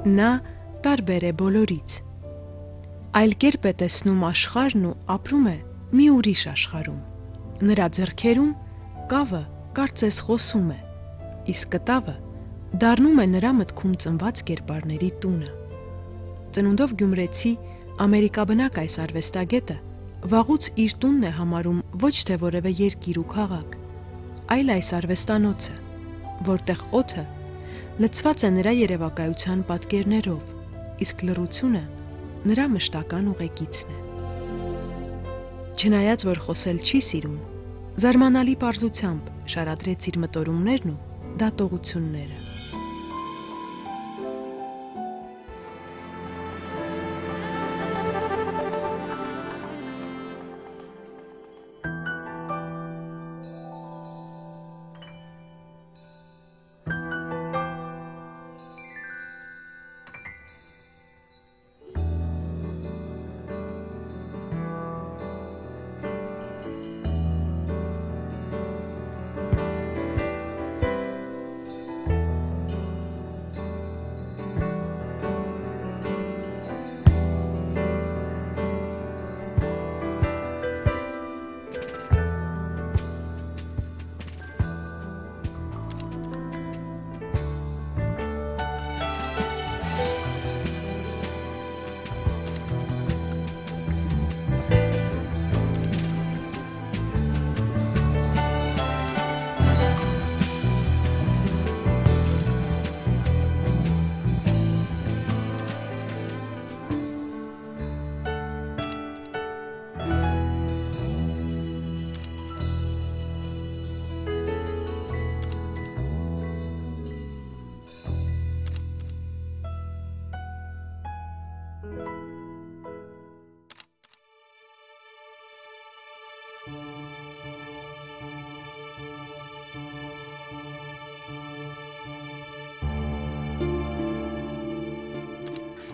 Նա տարբեր է բոլորից։ Այլ կերպ է տեսնում աշխարհն ու ապրում է մի ուրիշ աշխարհում։ Նրա ձեռքերում կավը կարծես խոսում է, իսկ կտավը դառնում է նրա մտքում ծնված կերպարների տունը։ Ծնունդով գյումրեցի ամերիկաբնակ այս արվեստագետը վաղուց իր տունն է համարում ոչ թե որևէ երկիր ու քաղաք, այլ այս արվեստանոցը, որտեղ օդը լցված է նրա երևակայության պատկերներով, իսկ լռությունը նրա մշտական ուղեկիցն է։ Չնայած որ խոսել չի սիրում, զարմանալի պարզությամբ շարադրեց իր մտորումներն ու դատողությունները։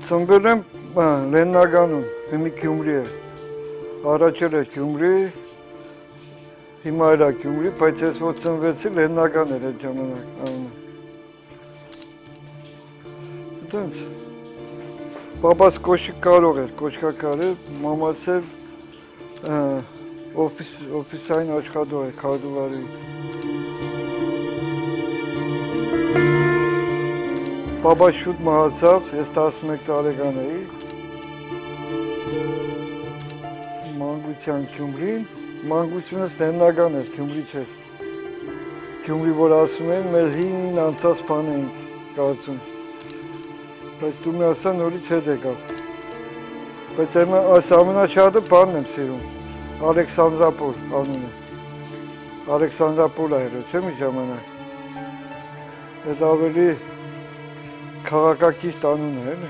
Ծնվել եմ Լեննագանում, հիմի Գյումրի է, առաջել է Գյումրի, հիմա էլ է Գյումրի, բայց ես որ ծնվեցի Լեննագան էր այդ ժամանակ անունը։ Դենց, պապաս կոշիկ կարող էր, կոշկակար էր, մամաս էր օֆիսային աշխատող է, քարտուղարի։ Պապա շուտ մահացավ, ես 11 տարեկան էի, մանկության Գյումրին, մանկությունս Լեննագան էր, Գյումրի չէր։ Գյումրի, որ ասում են, մեր հին անցած բան էինք կարծում, բայց դու մի ասա նորից հետ եկավ։ Բայց այս ամենաշատը բանն եմ սիրում, Ալեքսանդրապոլ անունը, Ալեքսանդրապոլ այրը, չէ մի ժամանակ, այդ ավելի քաղաքակիրթ անուն է, էլի։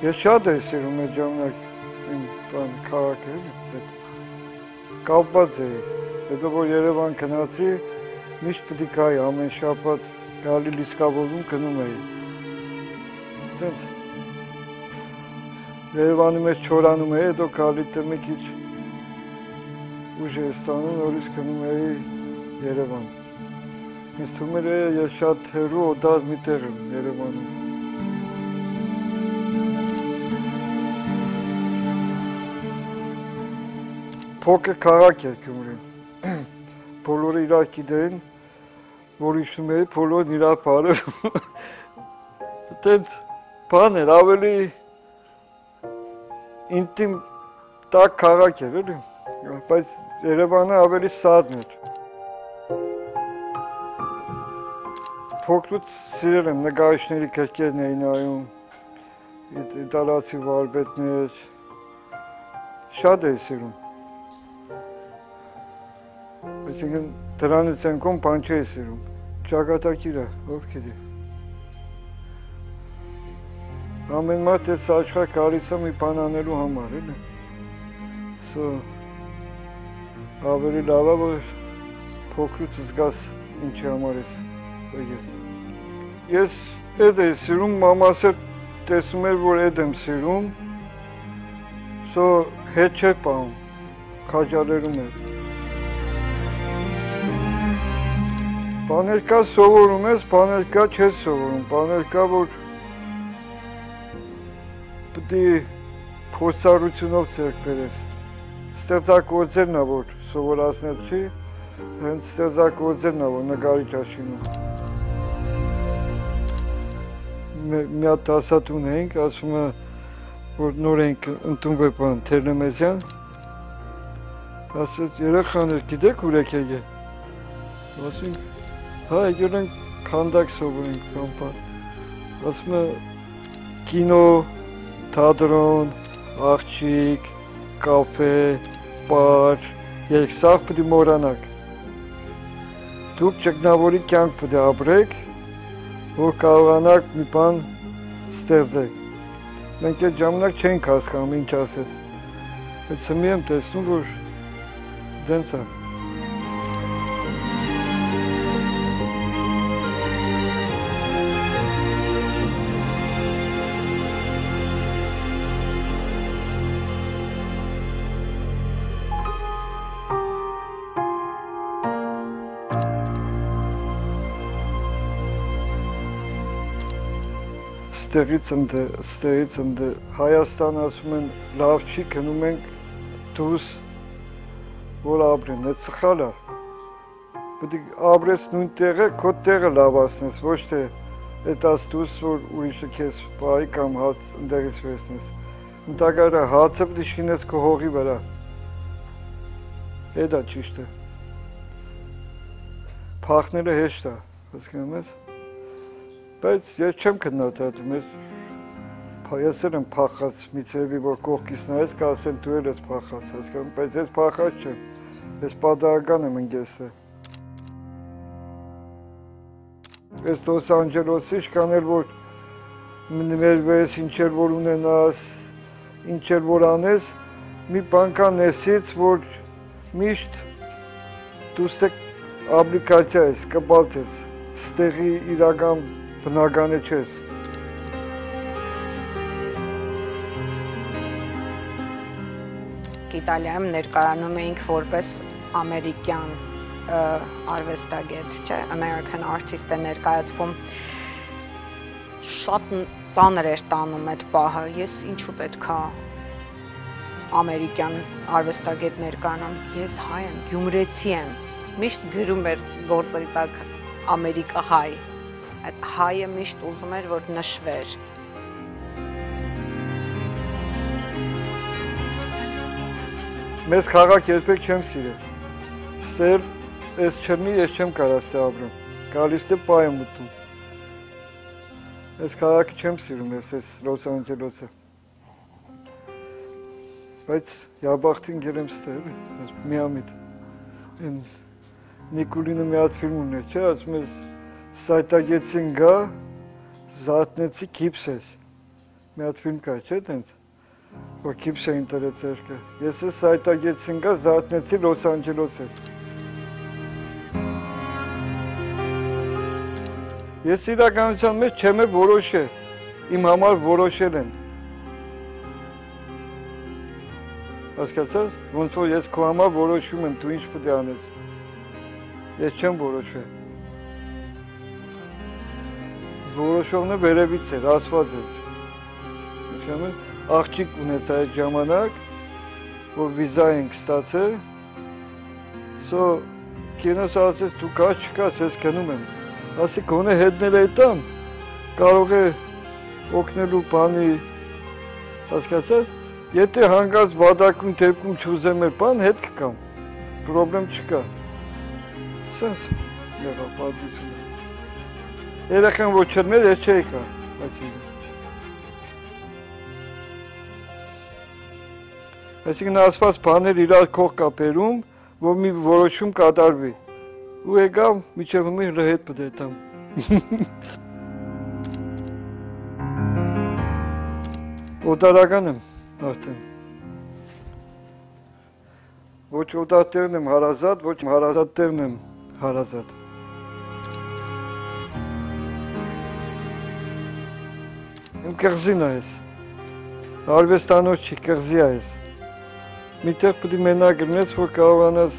Ես շատ եմ սիրում այդ ժամանակ իմ քաղաքը, էլի, կապված էի, հետո որ Երևան գնացի, միշտ պիտի գայի ամեն շաբաթ գալի լիսկավորում գնում էի։ Դենց Երևանի մեջ չորանում էի, հետո գալի մի քիչ ուժ էի ստանում, նորից գնում էի Երևան։ Ինձ թվում էր ես շատ հեռու օտար մի տեղ եմ Երևանում։ Փոքր քաղաք է Գյումրին։ Բոլորը իրար գիտեն, որ իջնում էի, բոլորն իրար բարև։ Այդպես բան էր, ավելի ինտիմ տաք քաղաք էր, էլի, բայց Երևանը ավելի սարն էր։ Փոքրուց սիրել եմ նկարիչների գրքերն էի նայում, իտալացի վարպետներ, շատ էի սիրում։ Այսինքն դրանից են կոմ բան չէի սիրում, ճակատագիր է, ով գիտի։ Ամեն մարդ այս աշխարհ գալիս է մի բան անելու համար, էլի։ Սո ավելի լավ է, որ փոքրուց զգաս ինչի համար ես եկել։ Ես էդ էի սիրում, մամաս էլ տեսում էր, որ էդ եմ սիրում, սո հետ չէր պահում, քաջալերում էր։ Բաներ կա սովորում ես, բաներ կա չես սովորում, բաներ կա, որ պետք է փորձառությունով ձեռք բերես։ Ստեղծագործելն է, որ սովորացնել չի, հենց ստեղծագործելն է, որ նկարիչ աշինում։ Մի հատ դասատուն էինք, ասում է, որ նոր ենք ընդունվել բան Թերնեմեզյան, ասեց, երեխաներ, գիտեք ուր եք եկել։ Ասենք, հա, եկել ենք քանդակ սովորենք բան բան։ Ասում է, կինո, թատրոն, աղջիկ, կաֆե, բար, երեք սաղ պետք է մոռանաք։ Դուք ճգնավորի կյանք պետք է ապրեք, որ կարողանաք մի բան ստեղծեք։ Մենք այդ ժամանակ չենք հասկանում ինչ ասես։ Բայց հիմա եմ տեսնում, որ դենց է։ Ստեղից ընդ Հայաստան ասում են լավ չի, գնում ենք դուրս, որ ապրեն, այդ սխալ է։ Պետք է ապրես նույն տեղը, քո տեղը լավացնես, ոչ թե այդ դուրս, որ ուրիշը քեզ պահի կամ հաց ընդեղից վերցնես։ Ընդհակառը հացը պետք է շինես քո հողի վրա։ Այդ է ճիշտը։ Փախնելը հեշտ է, հասկանում ես։ Բայց ես չեմ քննադատում, ես եմ փախած մի ծևի, որ կողքից նայես, կասեն դու էլ ես փախած, հասկանում, բայց ես փախած չեմ, ես պատահական եմ ընկեսել։ Ես Լոս Անջելեսի շկանել, որ ներվես, ինչ էր որ ունենաս, ինչ էր որ անես, մի բան կա ներսից, որ միշտ դու ստեղ ապլիկացիա ես, կպած ես, ստեղի իրական բնականը չես։ Իտալիայում ներկայանում էինք որպես ամերիկյան արվեստագետ, չէ, American artist է ներկայացվում։ Շատ ծանր էր տանում այդ պահը, ես ինչու պետք է ամերիկյան արվեստագետ ներկայանամ, ես հայ եմ, գյումրեցի եմ, միշտ գրում էր գործերի տակ Ամերիկա հայ, այդ հայը միշտ ուզում էր, որ նշվեր։ Մեզ քաղաք երբեք չեմ սիրել, ստեղ ես չրնի, ես չեմ կարա ստեղ ապրում, գալիս դե պա եմ ուտում։ Ես քաղաքը չեմ սիրում, ես Լոս Անջելեսը։ Բայց յաբախտին գերեմ ստեղ, միամիտ։ Նիկուլինը մի հատ ֆիլմ ուներ, չէ, ասում էր Սայտագեցին գա, զատնեցի քիպսեր։ Մի հատ ֆիլմ կա, չէ, տենց, որ քիպսերին տրեց երկը։ Ես Սայտագեցին գա, զատնեցի Լոս Անջելեսը։ Ես իրականության մեջ չեմ որոշել, իմ համար որոշել են։ Հասկացա՞ր, ոնց որ ես քո համար որոշում եմ, դու ինչ պետք է անես։ Ես չեմ որոշել։ Որոշողն է վերևից էր, ասված էր։ Հասկանում եք, աղջիկ ունեց այդ ժամանակ, որ վիզա ենք ստացել, սո կինոս ասեց դու կաց չկաս, ես գնում եմ։ Ասի գոնե հետնել այդտամ, կարող է օգնելու բանի, հասկացար, եթե հանգած վադակում դեպքում չուզեմ էր բան, հետ կկամ, պրոբլեմ չկա։ Սենց եղավ պատմությունը։ Երեխան որ չրներ, ես չէի կա, այսինքն ասված բաներ իրար քող կա բերում, որ մի որոշում կատարվի։ Ու եկավ, միջև հիմա հետ պետք է տամ։ Օտարական եմ արդեն։ Ոչ օտարտերն եմ հարազատ, ոչ հարազատներն եմ հարազատ։ Իմ կղզին է ես, արվեստանոց չի, կղզի է ես։ Միտեղ պետք է մենակ գրնես, որ կարողանաս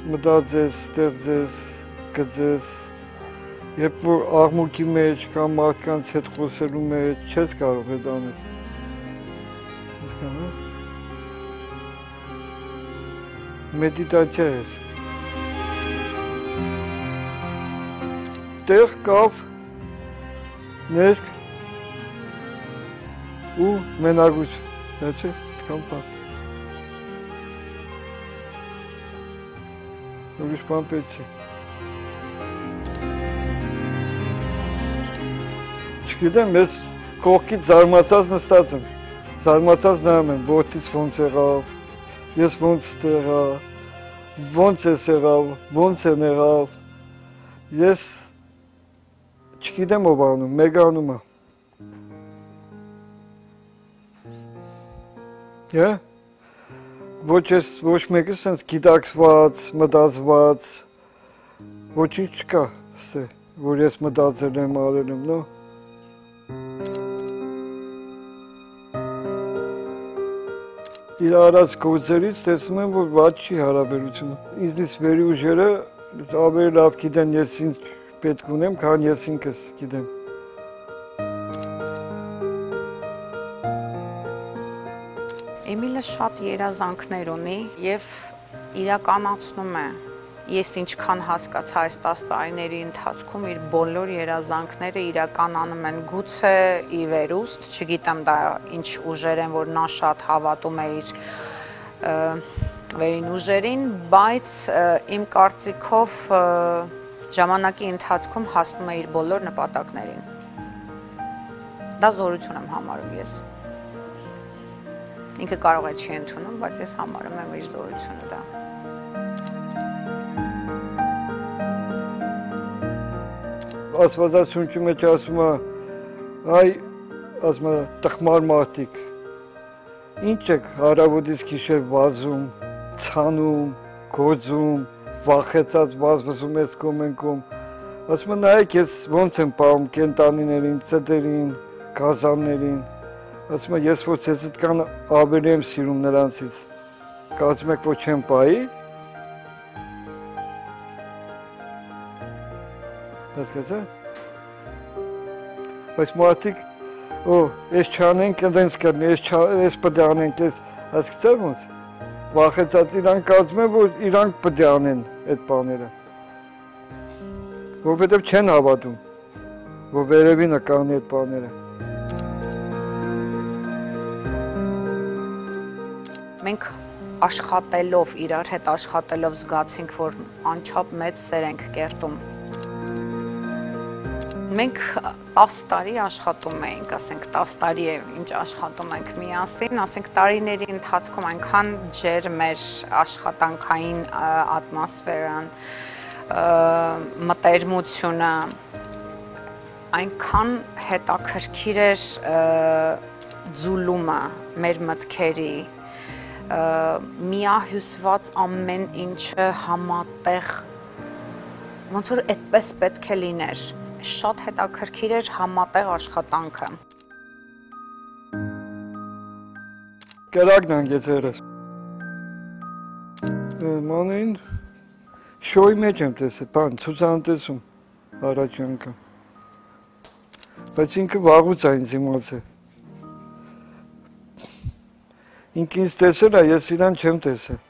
մտածես, ստեղծես, գծես, Երբ որ աղմուկի մեջ կամ մարդկանց հետ խոսելու մեջ չես կարող այդ անես։ Հասկանում ես։ Մեդիտացիա ես։ Տեղ կավ ներք ու մենակություն, դասի այդքան բան։ Ուրիշ բան պետք չի։ Չգիտեմ, ես կողքից զարմացած նստած եմ, զարմացած նայում եմ, որդից ոնց եղավ, ես ոնց ստեղա, ոնց ես եղավ, ոնց են եղավ, ես չգիտեմ ով անում, մեկ անում է։ Ոչ մեկը սենց գիտակցված, մտածված, ոչինչ չկա, որ ես մտածել եմ, արել եմ, նո։ Իր արած գործերից տեսնում եմ, որ վատ չի հարաբերությունը։ Ինձնից վերի ուժերը ավելի լավ գիտեն ես ինձ պետք ունեմ, քան ես ինքս գիտեմ։ Էմիլը շատ երազանքներ ունի և իրականացնում է։ Ես ինչքան հասկացա այս 10 տարիների ընթացքում իր բոլոր երազանքները իրականանում են գուցե ի վերուստ, չգիտեմ դա ինչ ուժեր են, որ նա շատ հավատում է իր վերին ուժերին, բայց իմ կարծիքով ժամանակի ընթացքում հասնում է իր բոլոր նպատակներին։ Դա զորություն եմ համարում ես։ Ինքը կարող է չի ընդունում, բայց ես համարում եմ իր զորությունը դա։ Աստվածաշունչի մեջ ասում է, այ ասում է տխմար մարդիկ, ինչ եք հարավոտից գիշեր վազում, ցանում, գործում, վախեցած վազվզում ես կողմ են կողմ, ասում է նայեք ես ոնց եմ պահում կենտանիներին, ծտերին, գազաններին, ասում է ես որ ձեզ այդքան ավելի եմ սիրում նրանցից, կարծում եք որ չեմ պահի, հասկացա՞։ Բայց մարդիկ, ես չանենք, այնց կրնի, ես պտի անենք, հասկացա՞ր ոնց։ Վախեցած իրանք կարծում են, որ իրանք պտի անեն այդ բաները։ Որովհետև չեն հավատում, որ վերևինը կանի այդ բաները։ Մենք աշխատելով, իրար հետ աշխատելով զգացինք, որ անչափ մեծ սեր ենք կերտում։ Մենք 10 տարի աշխատում էինք, ասենք 10 տարի է ինչ աշխատում ենք միասին, ասենք տարիների ընթացքում այնքան ջերմ էր աշխատանքային ատմոսֆերան, մտերմությունը, այնքան հետաքրքիր էր ձուլումը մեր մտքերի, միահյուսված ամեն ինչը համատեղ, ոնց որ այդպես պետք է լիներ, շատ հետաքրքիր էր համատեղ աշխատանքը։ Կրակն անգեց երես։ Մանին շոյի մեջ եմ տեսել, բան, ցուցահանդեսում առաջի անգամ։ Բայց ինքը վաղուց է ինձ իմացել։ Ինքը ինձ տեսել է, ես իրան չեմ տեսել։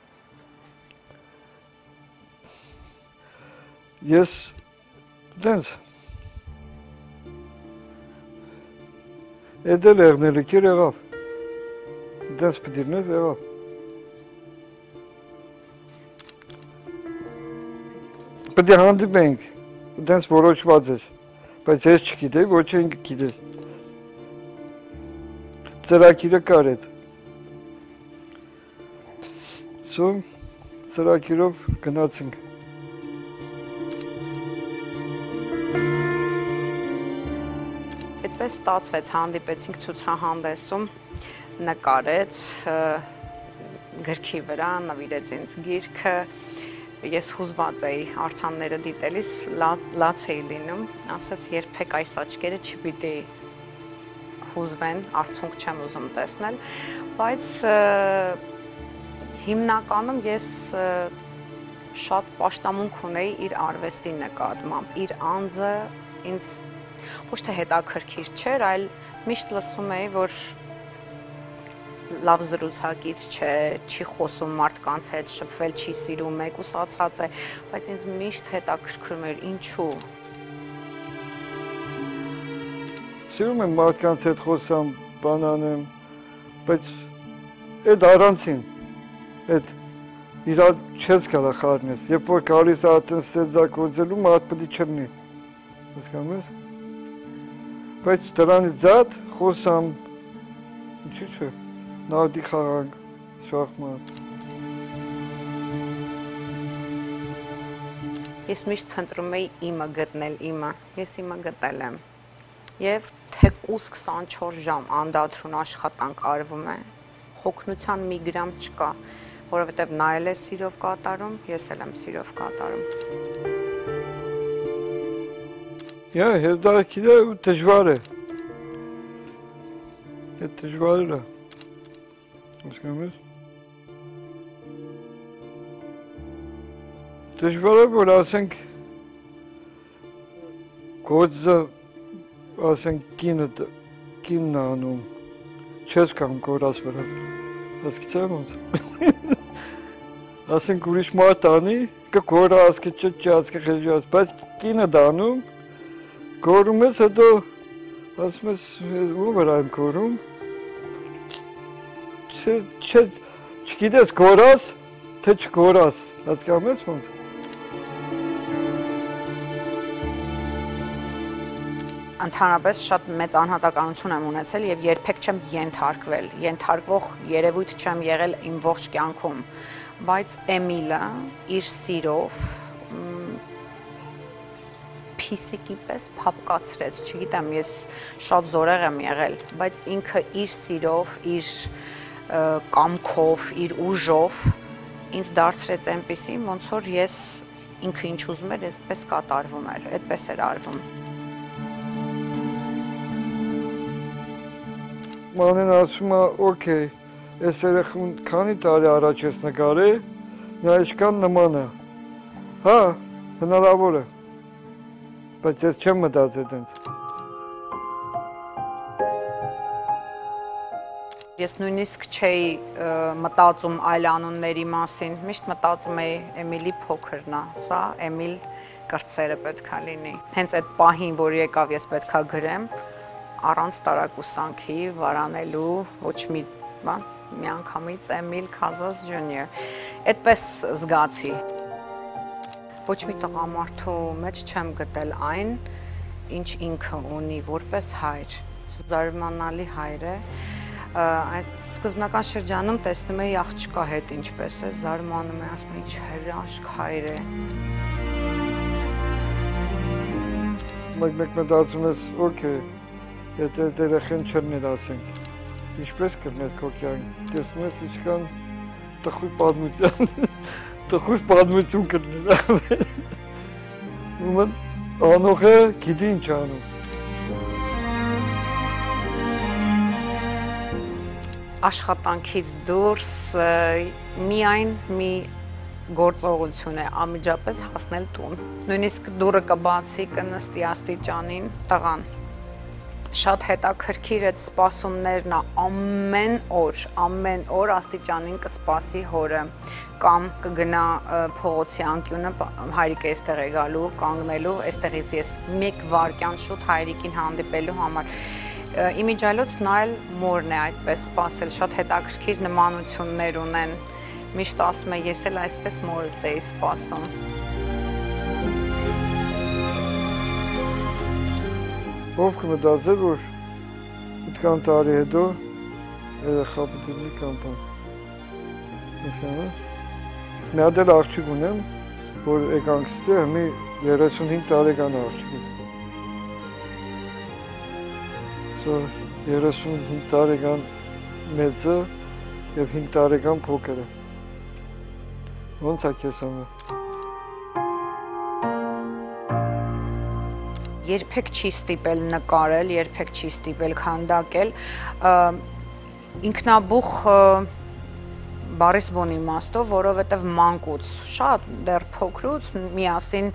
Ես դենց Էդ էլ եղնելիքեր եղավ, դենց պտիրներ եղավ։ Պտի հանդիպենք, դենց որոշված էր, բայց ես չգիտեի, ոչ ինքը գիտեր։ Ծրագիրը կար էդ։ Սում ծրագիրով գնացինք։ Այդպես ստացվեց, հանդիպեցինք ցուցահանդեսում, նկարեց, գրքի վրա նվիրեց ինձ գիրքը, ես հուզված էի արձանները դիտելիս, լաց էի լինում, ասաց երբեք այս աչքերը չպիտի հուզվեն, արդյունք չեմ ուզում տեսնել, բայց հիմնականում ես շատ պաշտամունք ունեի իր արվեստի նկատմամբ, իր անձը ինձ ոչ թե հետաքրքիր չէր, այլ միշտ լսում էի, որ լավ զրուցակից չէ, չի խոսում մարդկանց հետ, շփվել չի սիրում, մեկուսացած է, բայց ինձ միշտ հետաքրքրում էր ինչու։ Սիրում եմ մարդկանց հետ խոսամ, բան անեմ, բայց այդ առանցին, այդ իրար չես կարա խառնես, երբ որ գալիս ատեն ստեղծագործելու մարդ պետք է չլինի, հասկանում ես, բայց դրանից զատ խոսամ, ինչու՞ չէ, նարդի խաղանք, շախմատ։ Ես միշտ փնտրում էի իմը գտնել իմը, ես իմը գտել եմ, և թեկուզ 24 ժամ անդադրուն աշխատանք արվում է, հոգնության մի գրամ չկա, որովհետև նա էլ է սիրով կատարում, ես էլ եմ սիրով կատարում։ Հերդարքիդը դժվար է, այդ դժվար է, հասկանում ես, դժվար է, որ ասենք գործը, ասենք կինն անում, չես կամ կորած վրա, հասկացա՞մ ոնց, ասենք ուրիշ մարդ անի, կգորա ասկի չի խեժի աս, բայց կինը դանում, գորում ես, հետո ասում ես, ու վրա եմ գորում, չգիտես գորաս, թե չգորաս, հասկանում ես ոնց։ Ընդհանրապես շատ մեծ անհատականություն եմ ունեցել և երբեք չեմ ենթարկվել, ենթարկվող երևույթ չեմ եղել իմ ողջ կյանքում, բայց Էմիլը իր սիրով փիսիկի պես փափկացրեց, չգիտեմ, ես շատ զորեղ եմ եղել, բայց ինքը իր սիրով, իր կամքով, իր ուժով ինձ դարձրեց այնպիսին, ոնց որ ես ինքը ինչ ուզում էր, այսպես կատարվում էր, այդպես էր արվում։ Մանեն ասում է, օքեյ, ես երեխուն քանի տարի առաջ ես նկարել, նա ինչքան նման է, հա, հնարավոր է, բայց ես չեմ մտածել դենց։ Ես նույնիսկ չէի մտածում այլ անունների մասին, միշտ մտածում էի Էմիլի փոքրն է, սա Էմիլ կրտսերը պետք է լինի։ Հենց այդ պահին, որ եկավ ես պետք է գրեմ, առանց տարակուսանքի, վարանելու, ոչ մի բան, միանգամից Էմիլ Քազաս Ջունիոր, այդպես զգացի։ Ոչ մի տղամարդու մեջ չեմ գտել այն, ինչ ինքը ունի որպես հայր, զարմանալի հայր է, այդ սկզբնական շրջանում տեսնում էի աղջկա հետ ինչպես է, զարմանում է, ասում ինչ հրաշք հայր է։ Մեկ մտածում ես, օքեյ, եթե երեխեն չլներ ասենք, ինչպես կլներ քո կյանք, տեսնում ես ինչքան տխուր պատմություն կլներ, ումն անողը գիտի ինչ անում։ Աշխատանքից դուրս միայն մի գործողություն է անմիջապես հասնել տուն։ Նույնիսկ դուռը կբացի, կնստի աստիճանին տղան։ Շատ հետաքրքիր այդ սպասումներն ամեն օր աստիճանին կսպասի հորը կամ կգնա փողոցի անկյունը, հայրիկը այստեղ է գալու, կանգնելու, այստեղից ես մեկ վայրկյան շուտ հայրիկին հանդիպելու համար։ Իմիջիայլոց նա էլ մորն է այդպես սպասել, շատ հետաքրքիր նմանություններ ունեն, միշտ ասում է ես էլ այսպես մորս էի սպասում։ Ով կմտածեր, որ այդքան տարի հետո երեխա պետք է լինի կամ բան։ Նշանը։ Մի հատ էլ աղջիկ ունեմ, որ եկանք ստեղ մի 35 տարեկան աղջիկ է։ 35 տարեկան մեծը և 5 տարեկան փոքրը։ Ոնց է քեզ համար։ Երբեք չի ստիպել նկարել, երբեք չի ստիպել քանդակել, ինքնաբուխ բառիս բուն իմաստով, որովհետև մանկուց, շատ դեռ փոքրուց միասին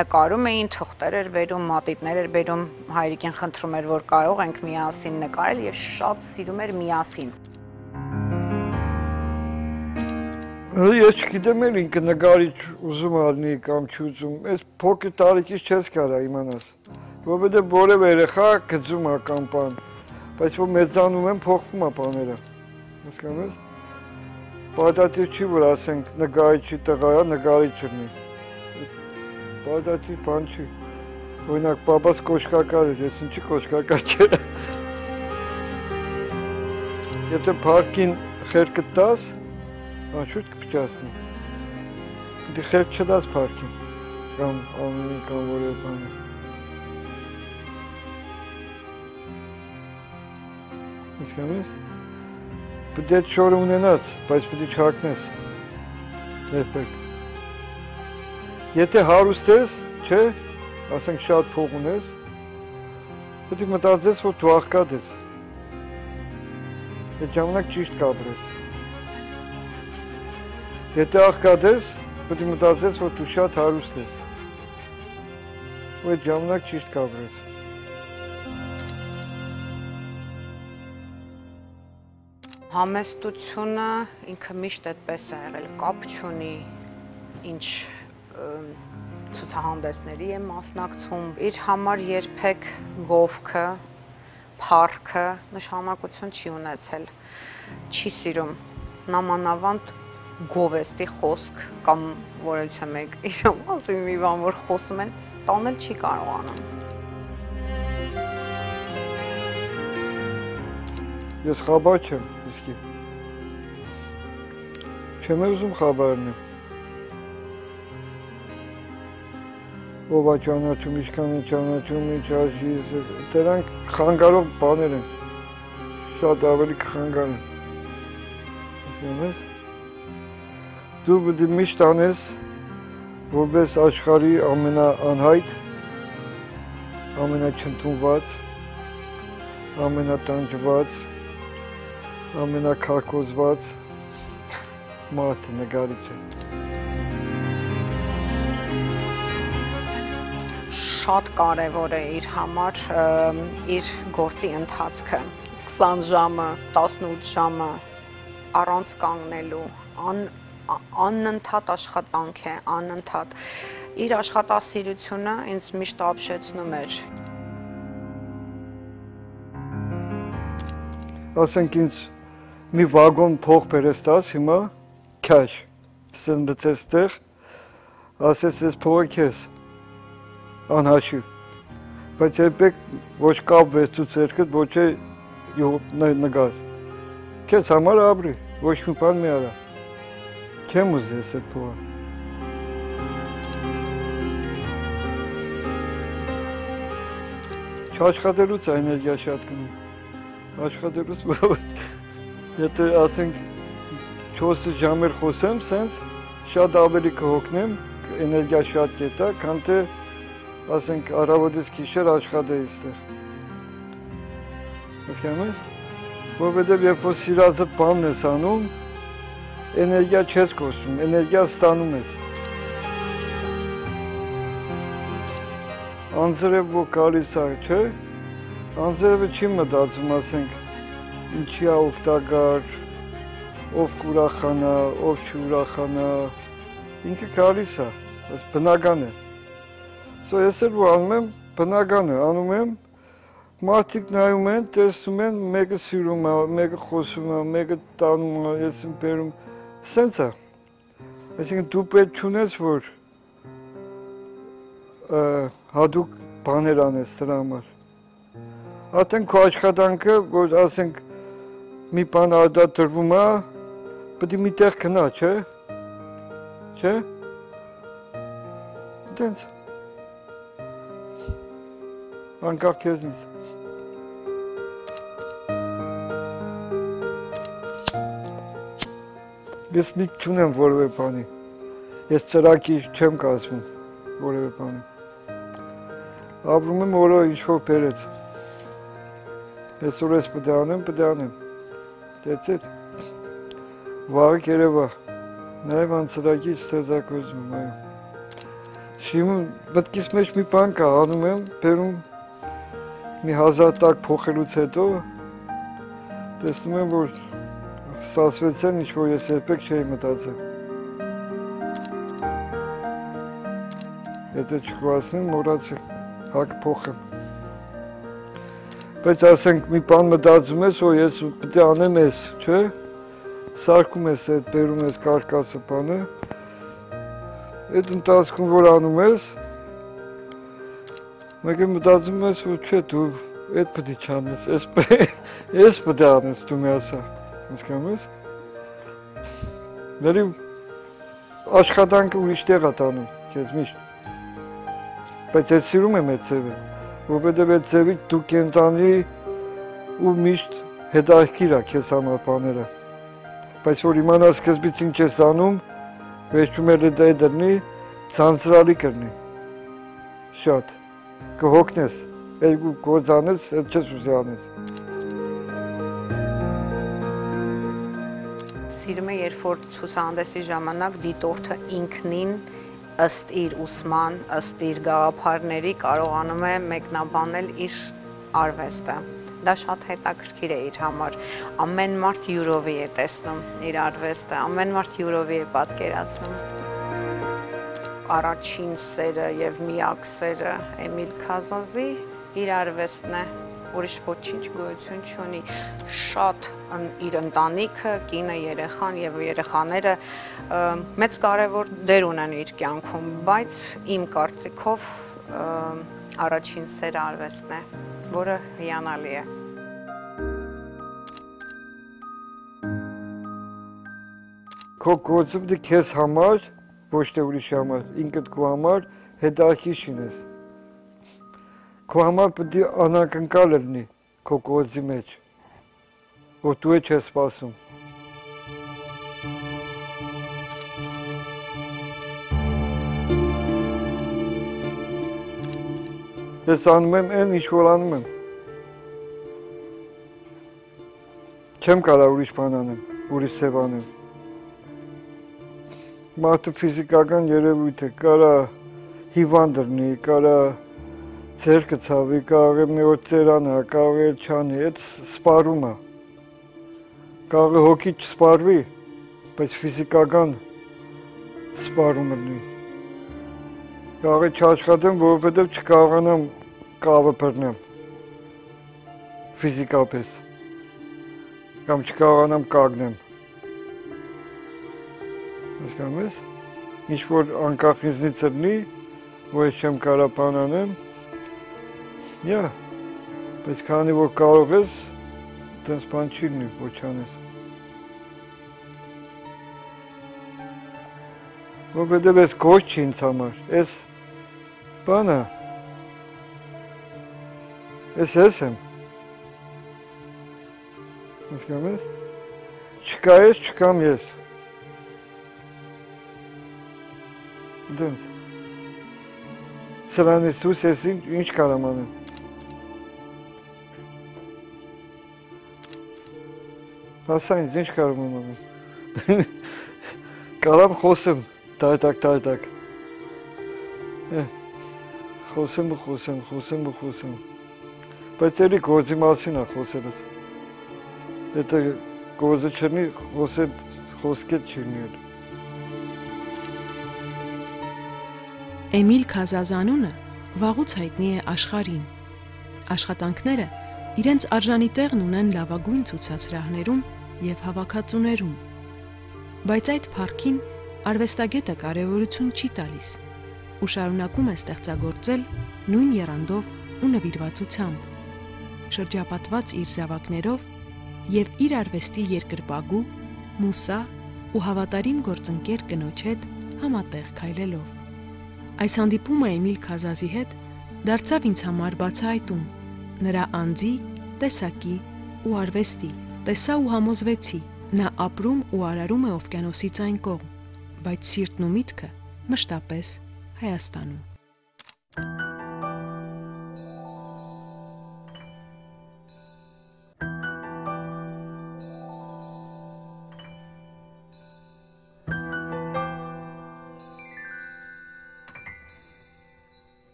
նկարում էին, թղթեր էր բերում, մատիտներ էր բերում, հայրիկին խնդրում էր, որ կարող ենք միասին նկարել եւ շատ սիրում էր միասին։ Ես չգիտեմ էլ ինքը նկարիչ ուզում արնի կամ չուզում, այս փոքր տարիքից չես կարա իմանաս, որովհետև որևէ երեխա գծում է կամ բան, բայց որ մեծանում են փոխվում է բաները, հասկանում ես։ Պարտադիր չի, որ ասենք նկարիչի տղայա նկարիչ չլինի, պարտադիր բան չի, օրինակ պապաս կոշկակար էր, ես ինչի կոշկակար չէ։ Եթե փառքին խելքը տաս, անշուտ կպճասնի, դի խելք չտաս փառքին, կամ անունի կամ որևէ բանը։ Հասկանում ես։ Պետք է շորը ունենաս, բայց պետք է չհակնես, երբեք։ Եթե հարուստ ես, չէ, ասենք շատ փող ունես, պետք է մտածես, որ դու աղքատ ես, այդ ժամանակ ճիշտ կապրես։ Եթե աղքատ ես, պետք է մտածես, որ դու շատ հարուստ ես, ու այդ ժամանակ ճիշտ կապրես։ Համեստությունը ինքը միշտ այդպես է եղել, կապ չունի, ինչ ցուցահանդեսների է մասնակցում, իր համար երբեք գովքը, փառքը նշանակություն չի ունեցել, չի սիրում, նամանավանդ գովեստի խոսք կամ որևէ մեկ իր մասին մի բան, որ խոսում են, տանել չի կարողանում։ Ես խաբար չեմ, իսկի։ Չեմ ուզում խաբարն եմ։ Ով է ճանաչում, ինչքան է ճանաչում, ինչ արժի, դրանք խանգարող բաներ են, շատ ավելի կխանգարեն։ Դու պետք է միշտ անես, որպես աշխարհի ամենաանհայտ, ամենաչընդունված, ամենատանջված, ամենակարկոզված մարդը նկարիչը։ Շատ կարևոր է իր համար իր գործի ընթացքը, 20 ժամը, 18 ժամը առանց կանգնելու, անընդհատ աշխատանք է, անընդհատ։ Իր աշխատասիրությունը ինձ միշտ ապշեցնում էր։ Ասենք ինձ մի վագոն փող բերես տաս հիմա, քաշ, սնդեցես տեղ, ասես ես փողը քեզ, անհաշիվ, բայց երբեք ոչ կապվես դու ձերքդ, ոչ է նգար, քեզ համար ապրի, ոչ մի բան մի արա, չեմ ուզես այդ փողը։ Չաշխատելուց է էներգիա շատ գնում, աշխատելուց եթե ասենք 4 ժամեր խոսեմ, սենց շատ ավելի կհոգնեմ, էներգիա շատ կետա, քան թե ասենք առավոտից գիշեր աշխատեի ստեղ։ Հասկանում ես, որովհետև երբ որ սիրածդ բանն ես անում, էներգիա չես կորցնում, էներգիա ստանում ես։ Անձրև որ գալիս է, չէ՞, անձրևը չի մտածում, ասենք, ինչի է օգտակար, ով կուրախանա, ով չուրախանա, ինքը գալիս է, բնական է։ Ես էլ որ անում եմ, բնական է, անում եմ, մարդիկ նայում են, տեսնում են, մեկը սիրում է, մեկը խոսում է, մեկը տանում է, ես եմ բերում, սենց է։ Այսինքն դու պետք չունես, որ հատուկ բաներ անես դրա համար։ Ատեն քո աշխատանքը, որ ասենք մի բան արտադրվում է, պետք է մի տեղ գնա, չէ՞։ Չէ՞։ Դենց։ Անկախ քեզնից։ Ես միտք չունեմ որևէ բանի։ Ես ծրակի չեմ կազմում որևէ բանի։ Ապրում եմ որը ինչ-որ բերեց։ Ես որ ես պետք է անեմ, That's it։ Վաղը երևա, նաև անցրակիչ ստեղծագործում եմ, Շիմուն, մտքիս մեջ մի բան կա, անում եմ, բերում մի 1000 տակ փոխելուց հետո տեսնում եմ, որ ստացվեցեն, ինչ-որ ես երբեք չէի մտածել։ Եթե չկվասնեմ, մորացել, հակ փոխեմ։ Բայց ասենք մի բան մտածում ես, որ ես պետք է անեմ ես, չէ՞։ Սարքում ես այդ, բերում ես կարկասը բանը, այդ ընթացքում որ անում ես, մեկը մտածում ես, որ չէ, դու այդ պետք է չանես, ես պետք է անես, դու մի ասա, հասկանում ես։ Ների աշխատանքը ուրիշ տեղ է տանում, քեզ միշտ։ Բայց ես սիրում եմ այդ ձևը, որովհետև այդ ձևից դու կենտանի ու միշտ հետաքրքիր է քեզ համար բաները։ Բայց որ իմանաս սկզբից ինչ ես անում, վերջում էլ դա դրնի, ցանցրալի կրնի։ Շատ կհոգնես, երկու գործ անես, այդ չես ուզի անես։ Սիրում է, երբ որ ցուցահանդեսի ժամանակ դիտորդը ինքնին ըստ իր ուսման, ըստ իր գաղափարների կարողանում է մեկնաբանել իր արվեստը։ Դա շատ հետաքրքիր է իր համար։ Ամեն մարդ յուրովի է տեսնում իր արվեստը, ամեն մարդ յուրովի է պատկերացնում։ Առաջին սերը եւ միակ սերը Էմիլ Քազազի իր արվեստն է, ուրիշ ոչինչ գոյություն չունի։ Շատ իր ընտանիքը, կինը, երեխան եւ երեխաները մեծ կարևոր դեր ունեն իր կյանքում, բայց իմ կարծիքով առաջին սերը արվեստն է, որը հիանալի է։ Քո գործը պետք է քեզ համար, ոչ թե ուրիշի համար, ինքդ քո համար հետաքրքիր շինես։ Քո համար պետք է անակնկալ լինի քո գործի մեջ, որ դու չես սպասում։ Ես անում եմ այն, ինչ որ անում եմ։ Չեմ կարող ուրիշ բան անեմ, ուրիշ սև անեմ։ Մարդը ֆիզիկական երևույթ է, կարա հիվանդ լինի, կարա ձերքը ցավի, կարող է մի օր ծերանա, կարող է չանի, այդ սպարում է։ Կարող է հոգի չսպարվի, բայց ֆիզիկական սպարում լինի։ Կարող է չաշխատեմ, որովհետև չկարողանամ կավը բռնեմ ֆիզիկապես, կամ չկարողանամ կանգնեմ։ Հասկանում ես, ինչ-որ անկախ ինձնից լինի, որ ես չեմ կարող բան անեմ, բայց քանի որ կարող ես, այդպես բան չի լինի, որ չանես։ Որովհետև ես գործ չի ինձ համար, ես բանը, ես եմ։ Հասկանում ես, չկա ես, չկամ ես։ Դենց, սրանից ուսս ես ինչ կարամ անեմ։ Հասա ինձ, ինչ կարում եմ անեմ։ Կարամ խոսեմ, տայտակ։ Խոսեմ ու խոսեմ։ Բայց էլի գործի մասին է խոսելս։ Եթե գործը չնի, խոսքետ չի լինի։ Էմիլ Քազազանունը վաղուց հայտնի է աշխարհին։ Աշխատանքները իրենց արժանի տեղն ունեն լավագույն ցուցասրահներում եւ հավաքածուներում։ Բայց այդ փառքին արվեստագետը կարևորություն չի տալիս ու շարունակում է ստեղծագործել նույն եռանդով ու նվիրվածությամբ, շրջապատված իր զավակներով եւ իր արվեստի երկրպագու, մուսա ու հավատարիմ գործընկեր կնոջ հետ համատեղ քայլելով։ Այս հանդիպումը Էմիլ Քազազի հետ դարձավ ինձ համար բացահայտում, նրա անձի, տեսակի ու արվեստի, տեսա ու համոզվեցի, նա ապրում ու արարում է օվկիանոսից այն կողմ, բայց սիրտն ու միտքը մշտապես Հայաստանում։